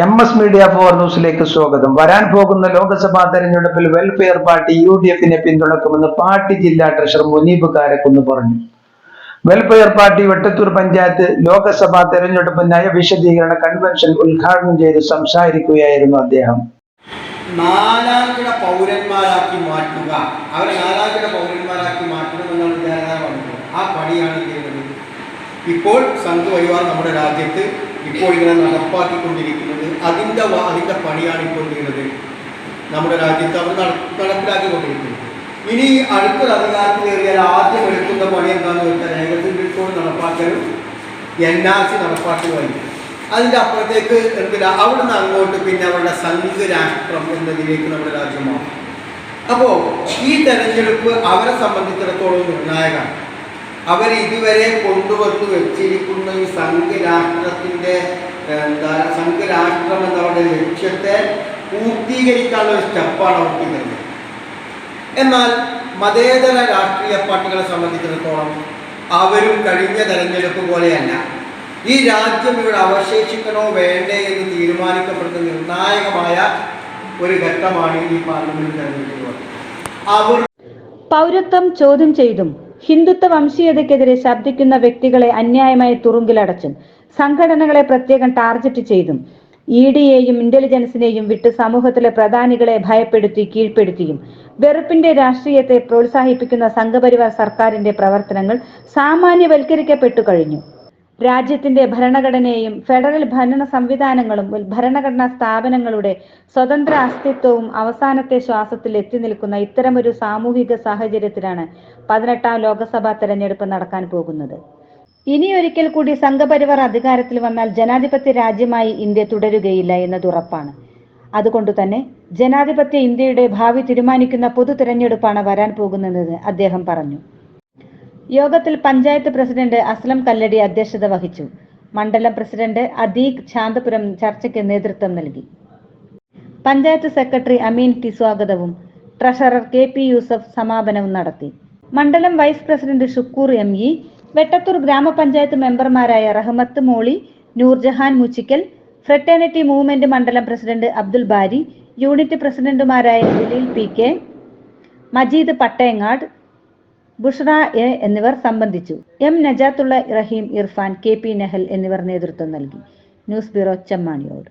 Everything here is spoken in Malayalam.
MS മീഡിയ ഫോർ ന്യൂസിലേക്ക് സ്വാഗതം. വരാൻ പോകുന്ന ലോക്സഭാ തെരഞ്ഞെടുപ്പിൽ വെൽഫെയർ പാർട്ടി UDFനെ പിന്തുണക്കുമെന്ന് പാർട്ടി ജില്ലാ ട്രഷറർ മുനീബ് കാരക്കുന്ന് പറഞ്ഞു. വെൽഫെയർ പാർട്ടി വെട്ടത്തൂർ പഞ്ചായത്ത് ലോക്സഭാ തെരഞ്ഞെടുപ്പ് നയവിശദീകരണ കൺവെൻഷൻ ഉദ്ഘാടനം ചെയ്ത് സംസാരിക്കുകയായിരുന്നു അദ്ദേഹം. നാലാംകിട പൗരന്മാരാക്കി മാറ്റുക, അവരെ നാലാംകിട പൗരന്മാരാക്കി മാറ്റണമെന്നാണ് ജനത പറഞ്ഞത്. ആ പണിയാണ് ചെയ്യുന്നത്. ഇപ്പോൾ സംഘപരിവാർ നമ്മുടെ രാജ്യത്ത് ഇപ്പോൾ ഇങ്ങനെ നടപ്പാക്കിക്കൊണ്ടിരിക്കുന്നത്. അതിൻ്റെ പണിയാണ് ഇപ്പോൾ ചെയ്യുന്നത്. നമ്മുടെ രാജ്യത്ത് അവർ നടപ്പിലാക്കിക്കൊണ്ടിരിക്കുന്നത്. ഇനി അടുത്തൊരു അധികാരത്തിൽ കയറിയാൽ ആദ്യം എടുക്കുന്ന പണി എന്താണെന്ന് വെച്ചാൽ ഏകദേശം റിപ്പോർട്ട് നടപ്പാക്കലും NRC നടപ്പാക്കുകയായി. അതിൻ്റെ അപ്പുറത്തേക്ക് എന്തില്ല, അവിടുന്ന് അങ്ങോട്ട് പിന്നെ അവരുടെ സംഘരാഷ്ട്രം എന്നതിലേക്ക് നമ്മുടെ രാജ്യം മാറും. അപ്പോൾ ഈ തെരഞ്ഞെടുപ്പ് അവരെ സംബന്ധിച്ചിടത്തോളം നിർണായകമാണ്. അവർ ഇതുവരെ കൊണ്ടുവന്ന് വെച്ചിരിക്കുന്ന ഈ സംഘരാഷ്ട്രത്തിൻ്റെ സംഘരാഷ്ട്രം എന്നവരുടെ ലക്ഷ്യത്തെ പൂർത്തീകരിക്കാനുള്ള ഒരു സ്റ്റെപ്പാണ് അവർക്ക് തരുന്നത്. എന്നാൽ മതേതര രാഷ്ട്രീയ പാർട്ടികളെ സംബന്ധിച്ചിടത്തോളം അവരും കഴിഞ്ഞ തെരഞ്ഞെടുപ്പ് പോലെയല്ല. ഈ രാജ്യം ഇവിടെ അവശേഷിക്കണോ വേണ്ടേ എന്ന് തീരുമാനിക്കപ്പെടുന്ന നിർണായകമായ ഒരു ഘട്ടമാണ് ഈ പാർലമെന്റ് തെരഞ്ഞെടുപ്പ്. അവർ പൗരത്വം ചോദ്യം ചെയ്തും ഹിന്ദുത്വ വംശീയതയ്ക്കെതിരെ ശബ്ദിക്കുന്ന വ്യക്തികളെ അന്യായമായി തുറുങ്കിലടച്ചും സംഘടനകളെ പ്രത്യേകം ടാർഗറ്റ് ചെയ്തും EDയെയും ഇന്റലിജൻസിനെയും വിട്ട് സമൂഹത്തിലെ പ്രധാനികളെ ഭയപ്പെടുത്തി കീഴ്പ്പെടുത്തിയും വെറുപ്പിന്റെ രാഷ്ട്രീയത്തെ പ്രോത്സാഹിപ്പിക്കുന്ന സംഘപരിവാർ സർക്കാരിന്റെ പ്രവർത്തനങ്ങൾ സാമാന്യവൽക്കരിക്കപ്പെട്ടു കഴിഞ്ഞു. രാജ്യത്തിന്റെ ഭരണഘടനയെയും ഫെഡറൽ ഭരണ സംവിധാനങ്ങളും ഭരണഘടനാ സ്ഥാപനങ്ങളുടെ സ്വതന്ത്ര അസ്തിത്വവും അവസാനത്തെ ശ്വാസത്തിൽ എത്തി നിൽക്കുന്ന ഇത്തരമൊരു സാമൂഹിക സാഹചര്യത്തിലാണ് 18ാം ലോക്സഭാ തെരഞ്ഞെടുപ്പ് നടക്കാൻ പോകുന്നത്. ഇനിയൊരിക്കൽ കൂടി സംഘപരിവാർ അധികാരത്തിൽ വന്നാൽ ജനാധിപത്യ രാജ്യമായി ഇന്ത്യ തുടരുകയില്ല എന്നത് ഉറപ്പാണ്. അതുകൊണ്ട് തന്നെ ജനാധിപത്യ ഇന്ത്യയുടെ ഭാവി തീരുമാനിക്കുന്ന പൊതു തെരഞ്ഞെടുപ്പാണ് വരാൻ പോകുന്നതെന്ന് അദ്ദേഹം പറഞ്ഞു. യോഗത്തിൽ പഞ്ചായത്ത് പ്രസിഡന്റ് അസ്ലം കല്ലടി അധ്യക്ഷത വഹിച്ചു. മണ്ഡലം പ്രസിഡന്റ് അദീഖ് ശാന്തപുരം ചർച്ചയ്ക്ക് നേതൃത്വം നൽകി. പഞ്ചായത്ത് സെക്രട്ടറി അമീൻ ടി സ്വാഗതവും ട്രഷറർ KP യൂസഫ് സമാപനവും നടത്തി. മണ്ഡലം vice president Shukkur ME, Vettathur gram panchayat മെമ്പർമാരായ റഹ്മത്ത് മോളി, നൂർജഹാൻ മുച്ചിക്കൽ, ഫ്രട്ടേണിറ്റി മൂവ്മെന്റ് മണ്ഡലം പ്രസിഡന്റ് അബ്ദുൽ ബാരി, യൂണിറ്റ് പ്രസിഡന്റുമാരായ ജലീൽ PK, മജീദ് പട്ടയങ്ങാട്, ബുഷ്റ A എന്നിവർ സംബന്ധിച്ചു. M നജാത്തുള്ള റഹീം, ഇർഫാൻ, KP നഹൽ എന്നിവർ നേതൃത്വം നൽകി. News bureau, Chemmaniyode.